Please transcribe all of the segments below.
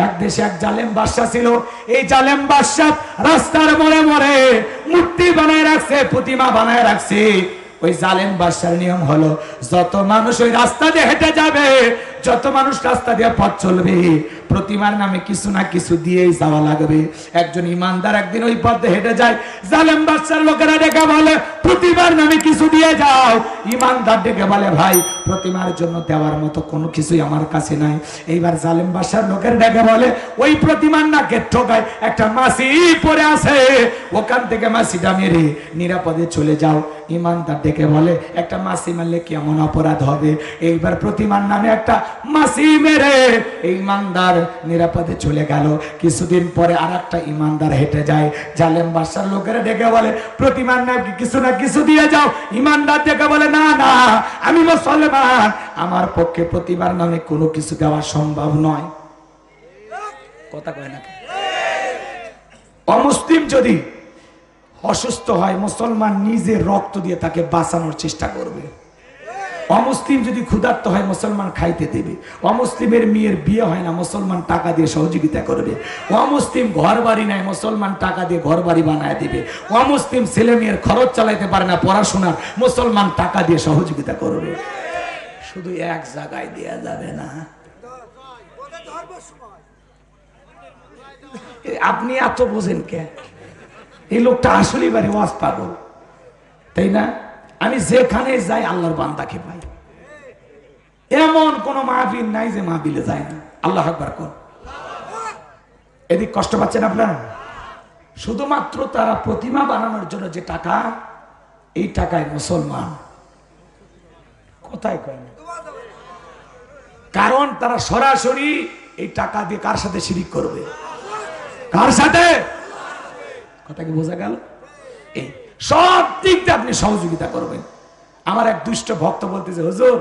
এক দেশে এক জালেম বাদশা ছিল। এই জালেম বাদশা রাস্তার মোড়ে মোড়ে মূর্তি বানায় রাখছে, প্রতিমা বানায় রাখছে। ওই জালেম বাদশার নিয়ম হলো, যত মানুষ ওই রাস্তা দিয়ে হেঁটে যাবে, যত মানুষ রাস্তা দিয়ে পথ চলবে, প্রতিমার নামে কিছু না কিছু দিয়েই যাওয়া লাগবে। একজন ইমানদার একদিন ওই পথে হেঁটে যায়, জালেম বাদশার লোকেরা ডেকে বলে, প্রতিমার নামে কিছু দিয়ে যাও। ইমানদার ডেকে বলে, ভাই প্রতিমার জন্য দেওয়ার মতো কোনো কিছুই আমার কাছে নাই। এইবার জালেম বাদশার লোকের ডেকে বলে, ওই প্রতিমার নাকে ঠোকায় একটা মাছি পড়ে আছে, ওখান থেকে মাছিটা মেরে নিরাপদে চলে যাও। ইমানদার ডেকে বলে, একটা মাছি মারলে কেমন অপরাধ হবে? এইবার প্রতিমার নামে একটা মাছি মেরে ইমানদার নিরাপদে চলে গেল। কিছুদিন পরে আর একটা ইমানদার হেঁটে যায়, জালেম বাদশার লোকেরা ডেকে বলে, প্রতিমার নামে কিছু না কিছু দিয়ে যাও। ইমানদার ডেকে বলে, না না, আমি মুসলমান, আমার পক্ষে প্রতিমার নামে কোনো কিছু দেওয়া সম্ভব নয়। কথা কয় না? অমুসলিম যদি অসুস্থ হয়, মুসলমান নিজের রক্ত দিয়ে তাকে বাঁচানোর চেষ্টা করবে। অমুসলিম যদি ক্ষুধার্ত হয়, মুসলমান খাইতে দেবে। অমুসলিমের মেয়ের বিয়ে হয় না, মুসলমান টাকা দিয়ে সহযোগিতা করবে। অমুসলিম ঘর বাড়ি নাই, মুসলমান টাকা দিয়ে ঘর বাড়ি বানায় দিবে। অমুসলিম ছেলে মেয়ের খরচ চালাইতে পারে না পড়াশোনার, মুসলমান টাকা দিয়ে সহযোগিতা করবে। শুধু এক জায়গায় দেয়া যাবে না। আপনি এত বোঝেন কে? এই লোকটা আসলে বাড়ি ওয়াজ পাগল, তাই না? আমি যেখানে যাই আল্লাহর বান্দাকে পাই। এমন কোন মাহফিল নাই যে মাহফিলে যায় না। আল্লাহ আকবার কোন। এদিক কষ্ট পাচ্ছেন আপনারা? শুধুমাত্র তারা প্রতিমা বানানোর জন্য যে টাকা, এই টাকায় মুসলমান কোথায় কয় না, কারণ তারা সরাসরি এই টাকা দিয়ে কার সাথে শিরিক করবে? কার সাথে? কথা কি বোঝা গেল? এই সব দিক দিয়ে আপনি সহযোগিতা করবেন। আমার এক দুষ্ট ভক্ত বলতেছে, হুজুর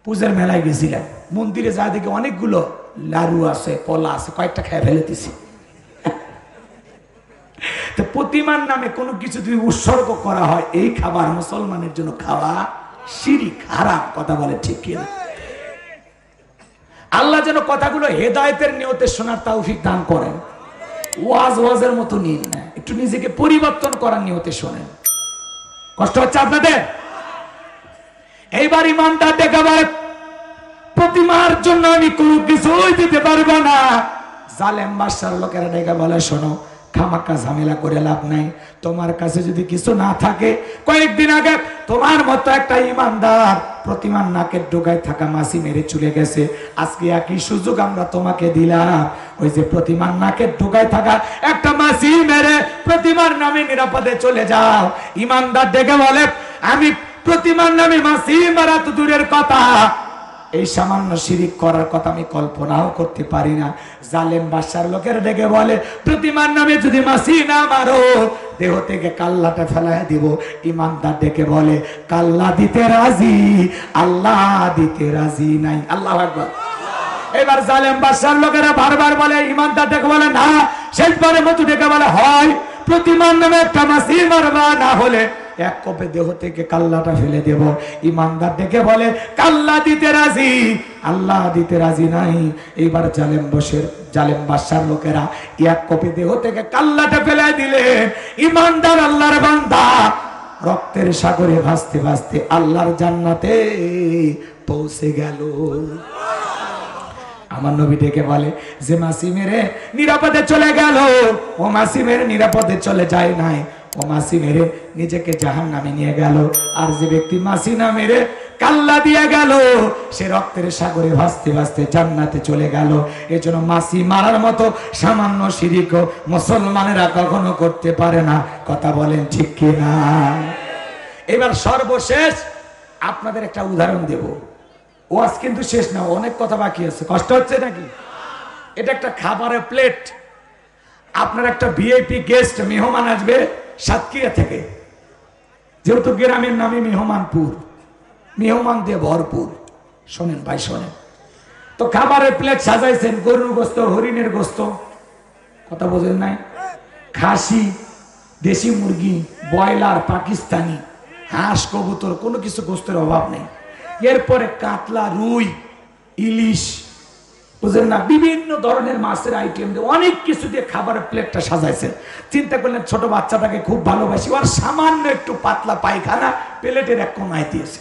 পূজার মেলায় গেছিলাম, মন্দিরে যা দেখে অনেকগুলো লাড়ু আছে, কলা আছে, কয়েকটা খেয়ে ফেলেতেছি। তো প্রতিমার নামে কোনো কিছু যদি উৎসর্গ করা হয়, এই খাবার মুসলমানের জন্য খাওয়া শিরিক, হারাম। কথা বলে ঠিক কিনা? আল্লাহ যেন কথাগুলো হেদায়েতের নিয়তে শোনার তৌফিক দান করেন। ওয়াজের মতো নিন না, একটু নিজেকে পরিবর্তন করার নিয়তে শোনেন। কষ্ট হচ্ছে আপনাদের? এইবার ইমানদার ডেকে বলে, প্রতিমার জন্য আমি কোনো কিছুই দিতে পারবো না। জালেম বাদশার লোকেরা ডেকে বলে, শোনো, খামাকা ঝামেলা করে লাভ নাই। তোমার কাছে যদি কিছু না থাকে, কয়েকদিন আগে তোমার মতো একটা ইমানদার প্রতিমার নাকের ডোগায় থাকা মাছি মেরে চলে গেছে। আজকে একই সুযোগ আমরা তোমাকে দিলাম, ওই যে প্রতিমার নাকের ডোগায় থাকা একটা মাছি মেরে প্রতিমার নামে নিরাপদে চলে যাও। ইমানদার ডেকে বলে, আমি প্রতিমার নামে মাছি মারা তো দূরের কথা, এই সামান্য শিরিক করার কথা আমি কল্পনাও করতে পারি না। জালেম বাদশার লোকের ডেকে বলে, প্রতিমার নামে যদি মাছি না মারো, দেহ থেকে কাল্লাটা ফেলায় দিব। ইমানদার ডেকে বলে, কাল্লা দিতে রাজি, আল্লাহ দিতে রাজি নাই। আল্লাহু আকবার। এবার জালেম বাদশার লোকেরা বারবার বলে, ইমানদার ডেকে বলে, না। শেষবারের মতো ডেকে বলে, হয় প্রতিমার নামে একটা মাছি মারবা, না হলে এক কোপে দেহ থেকে কাল্লাটা ফেলে দেব। ইমানদার ডেকে বলে, কাল্লা দিতে রাজি, আল্লাহ দিতে রাজি নাই। এইবার জালেম বাদশার লোকেরা এক কোপে দেহ থেকে কাল্লাটা ফেলে দিলে ইমানদার আল্লাহর বান্দা রক্তের সাগরে ভাসতে ভাসতে আল্লাহর জান্নাতে পৌঁছে গেল। আমার নবী ডেকে বলে, যে মাছি মেরে নিরাপদে চলে গেল, ও মাছি মেরে নিরাপদে চলে যায় নাই, ও মাছি মেরে নিজেকে জাহান্নামে নিয়ে গেল। আর যে ব্যক্তি মাছি না মেরে কাল্লা দিয়ে গেল, সে রক্তের সাগরে ভাসতে ভাসতে জান্নাতে চলে গেল। এজন্য মাছি মারার মতো সামান্য শিরিক মুসলমানেরা কখনো করতে পারে না। কথা বলেন ঠিক কিনা? এবার সর্বশেষ আপনাদের একটা উদাহরণ দেব। ওয়াজ কিন্তু শেষ না, অনেক কথা বাকি আছে। কষ্ট হচ্ছে নাকি? এটা একটা খাবারের প্লেট। আপনার একটা ভিআইপি গেস্ট মেহমান আসবে সাতক্ষীরা থেকে, যেহেতু গ্রামের নামে মেহমানপুর, মেহমান দিয়ে ভরপুর। শোনেন ভাই, শোনেন তো, খাবারের প্লেট সাজাইছেন গরুর গোস্ত, হরিণের গোস্ত, কথা বোঝেন নাই, খাসি, দেশি মুরগি, ব্রয়লার, পাকিস্তানি, হাঁস, কবুতর, কোনো কিছু গোস্তের অভাব নেই। এরপরে কাতলা, রুই, ইলিশ, বুঝলেন না? বিভিন্ন ধরনের মাছের আইটেম দিয়ে অনেক কিছু দিয়ে খাবারের প্লেটটা সাজাইছেন। চিন্তা করলেন ছোট বাচ্চাটাকে খুব ভালোবাসি, আর সামান্য একটু পাতলা পায়খানা প্লেটের এক কোনায় দিয়েছে।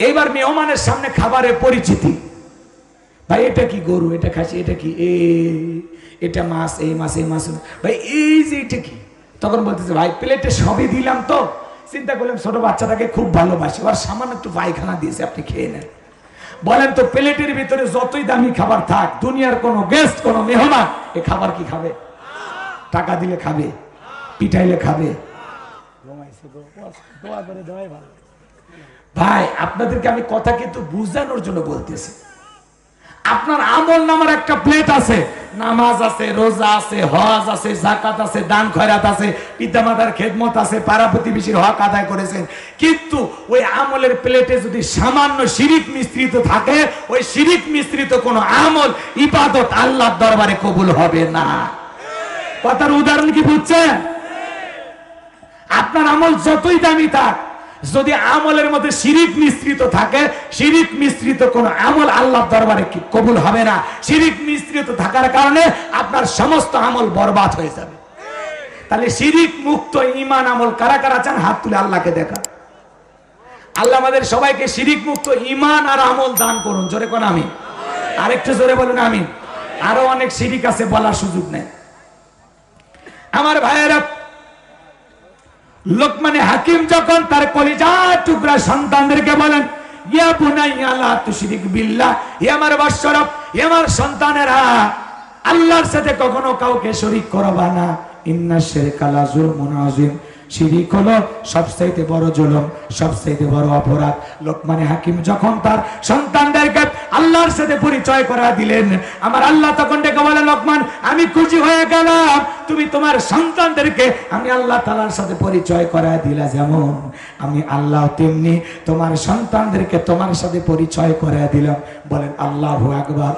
এইবার মেহমানের সামনে খাবারের পরিচিতি, ভাই এটা কি গরু, এটা খাসি, এটা কি এটা মাছ, এই মাছ, এই মাছ, ভাই এই যে এটা কি? তখন বলতেছে ভাই প্লেটে সবই দিলাম তো। চিন্তা করলেন ছোট বাচ্চাটাকে খুব ভালোবাসি, আর সামান্য একটু পায়খানা দিয়েছে, আপনি খেয়ে নেন। বলেন তো প্লেটের ভিতরে যতই দামি খাবার থাক, দুনিয়ার কোনো গেস্ট, কোনো মেহমান এই খাবার কি খাবে? টাকা দিলে খাবে, পিটাইলে খাবে? ভাই আপনাদেরকে আমি কথা কিন্তু বুঝানোর জন্য বলতেছি। আপনার আমল নামার একটা প্লেট আছে, নামাজ আছে, রোজা আছে, হজ আছে, যাকাত আছে, দান খয়রাত আছে, পিতামাতার খেদমত আছে, পাড়া প্রতিবেশীর হক আদায় করেছেন, কিন্তু ওই আমলের প্লেটে যদি সামান্য শিরিক মিশ্রিত থাকে, ওই শিরিক মিশ্রিত কোন আমল, ইবাদত আল্লাহর দরবারে কবুল হবে না। কথার উদাহরণ কি বুঝছেন? আপনার আমল যতই দামি থাক, যদি আমলের মধ্যে শিরিক মিশ্রিত থাকে, শিরিক মিশ্রিত কোন আমল আল্লাহর দরবারে কবুল হবে না। শিরিক মিশ্রিত থাকার কারণে আপনার সমস্ত আমল বরবাদ হয়ে যাবে। তাহলে শিরিক মুক্ত ঈমান আমল কারা কারা চান? হাত তুলে আল্লাহকে দেখা। আল্লাহ আমাদের সবাইকে শিরিক মুক্ত ঈমান আর আমল দান করুন। জোরে কোন আমিন। আরেকটু জোরে বলুন আমিন। আরো অনেক শিরিক আছে, বলার সুযোগ নেই। আমার ভাইয়েরা, লোকমানে হাকিম যখন তার কলিজা টুকরা সন্তানদেরকে বলেন, ইয়া বুনাইয়া লা তুশরিক বিল্লাহ, হে আমার বৎসরা, হে আমার সন্তানেরা, আল্লাহর সাথে কখনো কাউকে শরীক করবা না। ইন্না শিরকা লা যুলমুন আযীম, শিরিক হলো সবচেয়ে বড় জুলুম, সবচেয়ে বড় অপরাধ। লোকমানে হাকিম যখন তার সন্তানদেরকে আল্লাহর সাথে পরিচয় করা দিলেন, আমার আল্লাহ তখন ডেকে বলেন, লোকমান আমি খুশি হয়ে গেলাম, তুমি তোমার সন্তানদেরকে আমি আল্লাহ তাআলার সাথে পরিচয় করা দিলা, যেমন আমি আল্লাহ তেমনি তোমার সন্তানদেরকে তোমার সাথে পরিচয় করা দিলাম। বলেন আল্লাহু আকবার।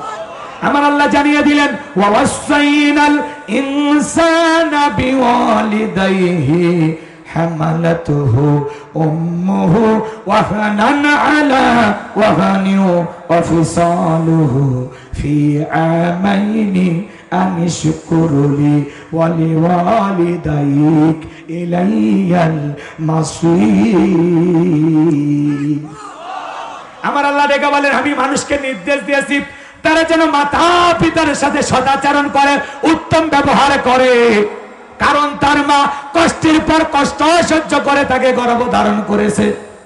আমার আল্লাহ জানিয়ে দিলেন, ওয়াসাইনাল ইনসানা বিওয়ালিদাইহি হামালাতুহু উম্মুহু ওয়াহানান আলা ওয়াহানি ওয়া ফিসালুহু ফি আমাইনি আনিশকুরলি ওয়া লিওয়ালিদাইক ইলাইয়াল মাসীর। আমার আল্লাহ ডেকে বলেন, আমি মানুষকে নির্দেশ দিয়েছি তারা যেন মাতা পিতার সাথে সদাচরণ করে, উত্তম ব্যবহার করে, কারণ তার মা কষ্টের পর কষ্ট সহ্য করে তাকে গর্ভধারণ করেছে।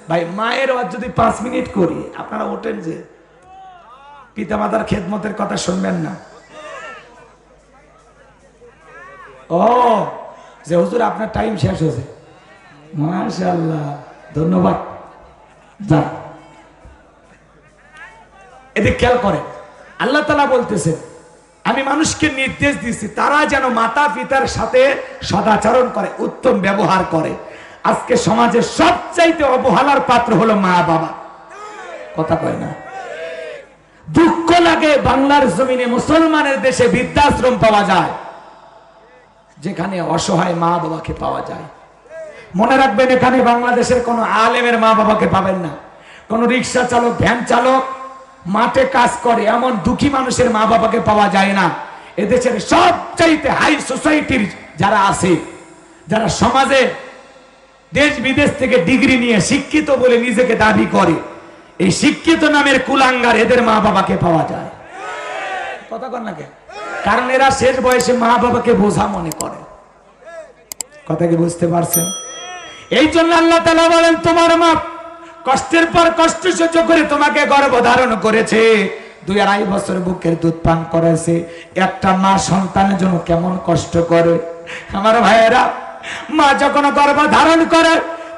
ভাই মায়ের যদি 5 মিনিট করি, আপনারা ওঠেন যে পিতা মাতার খেদমতের কথা শুনবেন না? ও যে হুজুর আপনার টাইম শেষ হয়েছে, মাশাআল্লাহ, ধন্যবাদ। যা এদিকে খেয়াল করে, আল্লাহ তাআলা বলতেছেন আমি মানুষকে নির্দেশ দিয়েছি তারা যেন মাতা পিতার সাথে সদাচরণ করে, উত্তম ব্যবহার করে। আজকে সমাজে সবচাইতে অবহেলার পাত্র হলো মা বাবা। কথা কয় না? দুঃখ লাগে, বাংলার জমিনে মুসলমানের দেশে বৃদ্ধাশ্রম পাওয়া যায় যেখানে অসহায় মা বাবাকে পাওয়া যায়। মনে রাখবেন, এখানে বাংলাদেশের কোন আলেমের মা বাবাকে পাবেন না। কোন রিক্সা চালক, ভ্যান চালক, মাঠে কাজ করে এমন দুঃখী মানুষের মা বাবাকে পাওয়া যায় না। এদেশের সবচাইতে হাই সোসাইটির যারা আছে, যারা সমাজে দেশ বিদেশ থেকে ডিগ্রি নিয়ে শিক্ষিত বলে নিজেকে দাবি করে, এই শিক্ষিত নামের কুলাঙ্গার এদের মা বাবাকে পাওয়া যায়। কথা কন না কেন? কারণ এরা শেষ বয়সে মা বাবাকে বোঝা মনে করে। কথা কি বুঝতে পারছেন? এই জন্য আল্লাহ তাআলা বলেন, তোমার মা কষ্টের পর কষ্ট সহ্য করে তোমাকে গর্ভধারণ করেছে, 2-2.5 বছর বুকের দুধ পান করেছে। একটা মা সন্তানের জন্য কেমন কষ্ট করে আমার ভাইয়েরা। মা যখন গর্ভধারণ করে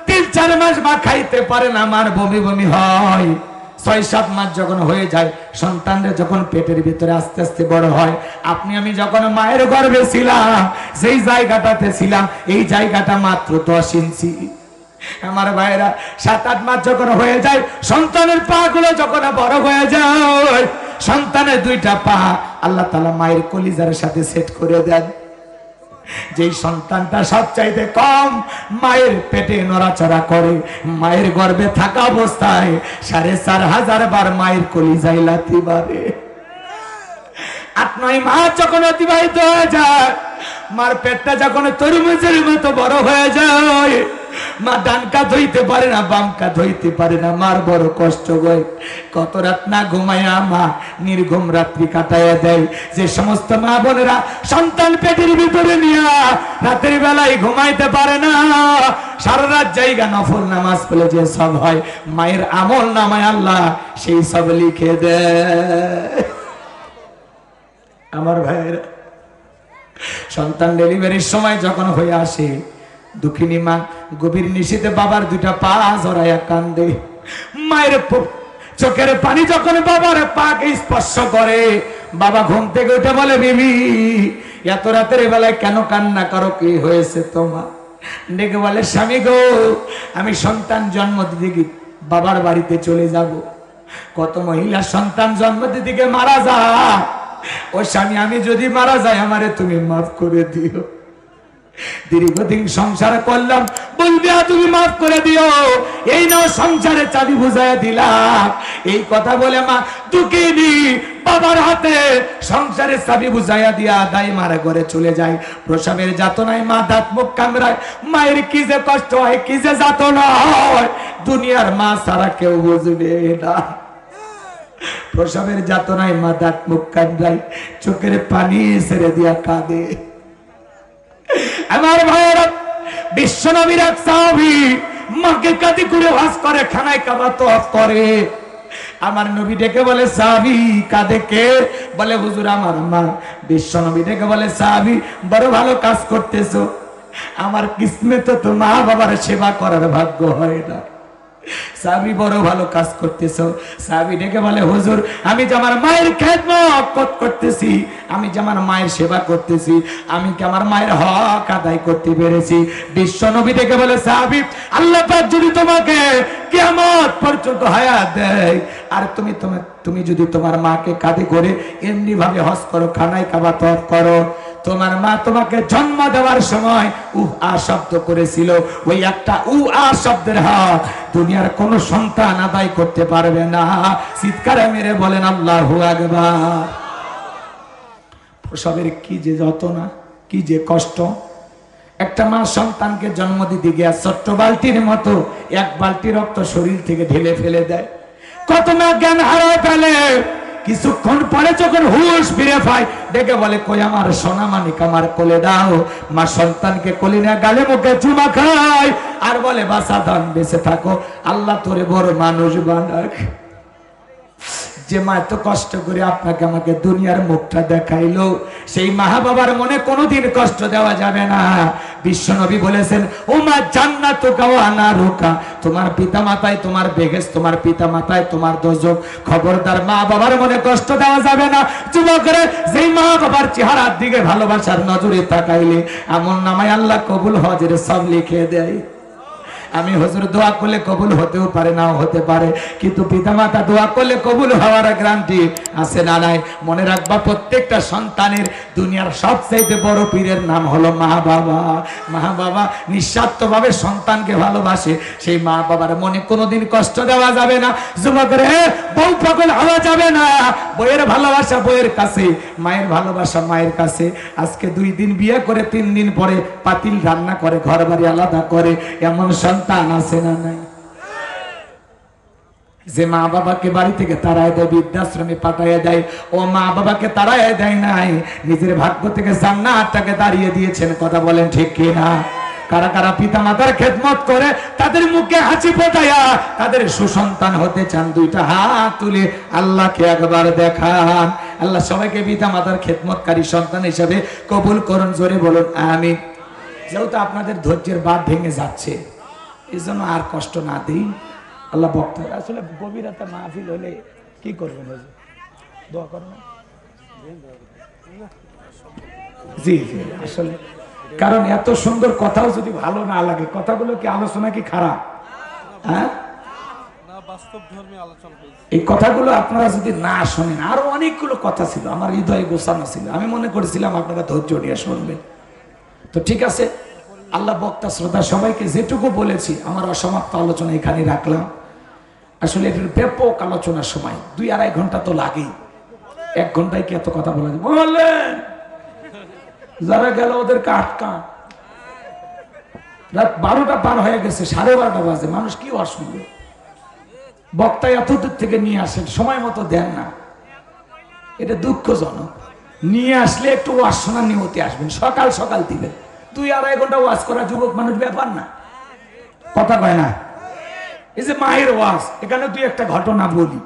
3-4 মাস মা খাইতে পারে না, মার বমি বমি হয়। 6-7 মাস যখন হয়ে যায়, সন্তানরা যখন পেটের ভিতরে আস্তে আস্তে বড় হয়, আপনি আমি যখন মায়ের গর্ভে ছিলাম, যেই জায়গাটাতে ছিলাম এই জায়গাটা মাত্র 10 ইঞ্চি। আমার ভাইরা 7-8 মাস যখন হয়ে যায়, সন্তানের পা গুলো যখন বড় হয়ে যায়, সন্তানের 2টা পা আল্লাহ তাআলা মায়ের কলিজার সাথে সেট করে দেন। যেই সন্তানটা সবচাইতে কম মায়ের পেটে নড়াচড়া করে, মায়ের গর্ভে থাকা অবস্থায় 4500 বার মায়ের কলিজায় লাথি মারে। 9 মাস যখন অতিবাহিত হয়ে যায়, মার পেটটা যখন তরমুজের মতো বড় হয়ে যায়, মা ডান কাঁধ হইতে পারে না, বাম কাঁধ হইতে পারে না, মার বড় কষ্ট হয়। কত রাত না ঘুমায়া মা নির্ঘুম রাত্রি কাটাইয়া দেয়। যে সমস্ত মা বোনেরা সন্তান পেটের ভিতরে নিয়া রাতের বেলায় ঘুমাইতে পারে না, সারা রাত জায়গা নফল নামাজ পড়লে যে সব হয়, মায়ের আমল নামায় আল্লাহ সেই সব লিখে দেয়। আমার ভাইয়েরা, সন্তান ডেলিভারির সময় যখন হয়ে আসে, দুঃখিনী মা গভীর নিশীতে বাবার দুটা পা জড়াইয়া কান্দে। মায়ের চোখের পানি যখন বাবার পাকে স্পর্শ করে, বাবা ঘুম থেকে উঠে বলে, বিবি এত রাতের বেলায় কেন কান্না করো, কি হয়েছে তোমার? ডেকে বলে, স্বামী গো, আমি সন্তান জন্ম দিতে বাবার বাড়িতে চলে যাব। কত মহিলা সন্তান জন্ম দিতে মারা যায়। ও স্বামী, আমি যদি মারা যাই আমারে তুমি মাফ করে দিও। দীর্ঘদিন সংসার করলাম, বলবি তুমি মাফ করে দিও, এই নাও সংসারে চাবি বুঝাইয়া দিলাম। এই কথা বলে মা দুঃখিনী বাবার হাতে সংসারের চাবি বুঝাইয়া দিয়া দাই মারা ঘরে চলে যায়। প্রসবের যাতনায় মা দাঁত মুখ কামড়ায়। মায়ের কি যে কষ্ট হয়, কি যে যাতনা হয়, দুনিয়ার মা ছাড়া কেউ বুঝবে না। প্রসবের যাতনায় মা দাঁত মুখ কামড়ায়, চোখের পানি ছেড়ে দিয়া কাঁদে। আমার ভাইয়েরা, বিশ্ব নবীর এক সাহাবী মাকে কাঁদি করে ওয়াজ করে, খানায় কাবা তওয়াফ করে। আমার নবী ডেকে বলে, সাহাবী কাঁদে কে? বলে, হুজুর আমার মা। বিশ্ব নবী ডেকে বলে, সাহাবী বড় ভালো কাজ করতেছো, আমার কিসমতে তো মা বাবার সেবা করার ভাগ্য হয় না। সাহাবী বড় ভালো কাজ করতেছো। সাহাবী ডেকে বলে, হুজুর আমি যে আমার মায়ের খেদমত করতেছি, আমি যে আমার মায়ের সেবা করতেছি, আমি কি আমার মায়ের হক আদায় করতে পেরেছি? বিশ্ব নবী ডেকে বলে, সাহাবী আল্লাহ পাক যদি তোমাকে কিয়ামত পর্যন্ত হায়াত দেয়, আর তুমি যদি তোমার মাকে কাঁধে করে এমনি ভাবে হজ করো, খানায় কাবা তওয়াফ করো, তোমার মা তোমাকে জন্ম দেওয়ার সময় আ শব্দ করেছিল, ওই একটা আ শব্দের হক দুনিয়ার কোন সন্তান আদায় করতে পারবে না। চিৎকারে মেরে বলেন আল্লাহু আকবার। প্রসবের কি যে যন্ত্রণা, কি যে কষ্ট। একটা মা সন্তানকে জন্ম দিতে গিয়ে ছোট্ট বালতির মতো এক বালতি রক্ত শরীর থেকে ঢেলে ফেলে দেয়। কত মা জ্ঞান হারায় ফেলে। কিছুক্ষণ পরে যখন হুঁশ ফিরে পায়, ডেকে বলে, কই আমার সোনা মানিক, আমার কোলে দাও। মা সন্তানকে কোলে নিয়ে গালে মুখে চুমা খায় আর বলে, বাঁচা ধান বেঁচে থাকো, আল্লাহ তোরে বড় মানুষ বানাক। যে মা এত কষ্ট করে আপনাকে আমাকে দুনিয়ার মুখটা দেখাইলো, সেই মা বাবার মনে কোনোদিন কষ্ট দেওয়া যাবে না। বিশ্ব নবী বলেছেন, ও মা জান্নাতুকা ওয়া নারুকা, তোমার পিতা মাতায় তোমার বেহেশত, তোমার পিতা মাতায় তোমার দোজখ। খবরদার মা বাবার মনে কষ্ট দেওয়া যাবে না। যুবকরে, যেই মা বাবার চেহারার দিকে ভালোবাসার নজরে তাকাইলে আমল নামায় আল্লাহ কবুল হজের সব লিখে দেয়। আমি হুজুর দোয়া করলে কবুল হতেও পারে, নাও হতে পারে, কিন্তু পিতামাতা দোয়া করলে কবুল হওয়ার গ্যারান্টি আছে না নাই? মনে রাখবা, প্রত্যেকটা সন্তানের দুনিয়ার সবচেয়ে বড় পীরের নাম হলো মা বাবা। মা বাবা নিঃস্বার্থভাবে সন্তানকে ভালোবাসে, সেই মা বাবার মনে কোনোদিন কষ্ট দেওয়া যাবে না। যুবকরে, বউ পাগল হওয়া যাবে না। বইয়ের ভালোবাসা বইয়ের কাছে, মায়ের ভালোবাসা মায়ের কাছে। আজকে 2 দিন বিয়ে করে 3 দিন পরে পাতিল রান্না করে, ঘর বাড়ি আলাদা করে, এমন সন্তান আছে না নাই? যে মা বাবাকে বাড়ি থেকে তাড়ায় দেয়, বৃদ্ধাশ্রমে পাঠাইয়া দেয়, ও মা বাবাকে তাড়াইয়া দেয় নাই, নিজের ভাগ্য থেকে জান্নাতটাকে দাঁড়িয়ে দিয়েছেন। কথা বলেন ঠিক কিনা? কারা কারা পিতা মাতার খেদমত করে তাদের মুখে হাসি ফোটাইয়া তাদের সুসন্তান হতে চান? 2টা হাত তুলে আল্লাহকে একবার দেখান। আল্লাহ সবাইকে পিতা মাতার খেদমতকারী সন্তান হিসেবে কবুল করুন। জোরে বলুন আমিন। যেহেতু আপনাদের ধৈর্যের বাঁধ ভেঙে যাচ্ছে, এই জন্য আর কষ্ট না দিই। আল্লাহ বক্তা আসলে গভীর রাতে মাহফিল হলে কি করবেন? দোয়া করুন। জি জি, আসলে কারণ এত সুন্দর কথাও যদি ভালো না লাগে, কথাগুলো কি আলোচনা কি খারাপ? হ্যাঁ, এই কথাগুলো আপনারা যদি না শোনেন, আরো অনেকগুলো কথা ছিল আমার হৃদয়ে গোছানো ছিল, আমি মনে করেছিলাম আপনারা ধৈর্য নিয়ে শুনবেন। তো ঠিক আছে, আল্লাহ বক্তা শ্রোতা সবাইকে যেটুকু বলেছি আমার অসমাপ্ত আলোচনা এখানে রাখলাম। আসলে এটার ব্যাপক আলোচনার সময় 2-2.5 ঘন্টা তো লাগেই। 1 ঘন্টায় কি এত কথা বলা যায়? বললেন যারা গেল ওদেরকে আটকা। রাত 12টা পার হয়ে গেছে, 12:30 বাজে, মানুষ কি ওয়াজ শুনবে? বক্তা এত দূর থেকে নিয়ে আসেন, সময় মতো দেন না, এটা দুঃখজনক। নিয়ে আসলে একটু ওয়াজ শোনার নিয়তে আসবেন, সকাল সকাল দিবেন। 2-2.5 ঘন্টা ওয়াজ করা যুবক মানুষ ব্যাপার না, কথা কয় না। এই যে মায়ের ওয়াজ, এখানে 2-1টা ঘটনা বলি,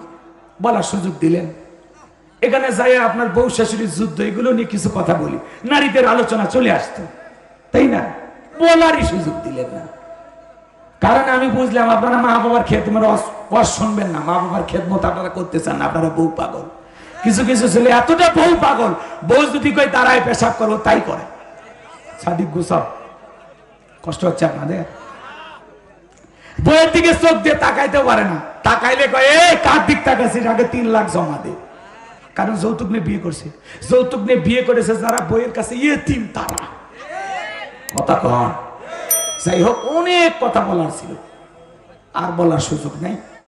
বলার সুযোগ দিলেন। এখানে যাই আপনার বউ শাশুড়ির যুদ্ধ, এগুলো নিয়ে কিছু কথা বলি, নারীদের আলোচনা চলে আসতো, তাই না? বলারই সুযোগ দিলেন না। কারণ আমি বুঝলাম আপনারা মা বাবার খেদমত ওয়াজ শুনবেন না, মা বাবার খেদমত আপনারা করতে চান না, আপনারা বউ পাগল। কিছু কিছু ছেলে এতটা বউ পাগল, বউ যদি কই দাঁড়ায় পেশাব করবো তাই করে। সাদিক গুসাব, কষ্ট হচ্ছে আপনাদের? বইয়ের দিকে চোখ দিয়ে তাকাইতেও পারে না, তাকাইলে কয় এই কার দিক তাকাইছিস, আগে 3 লাখ জমা দে। কারণ যৌতুক নিয়ে বিয়ে করছে, যৌতুক নিয়ে বিয়ে করেছে যারা বইয়ের কাছে ইয়েতিম তারা। কথা কন। যাই হোক, অনেক কথা বলার ছিল, আর বলার সুযোগ নাই।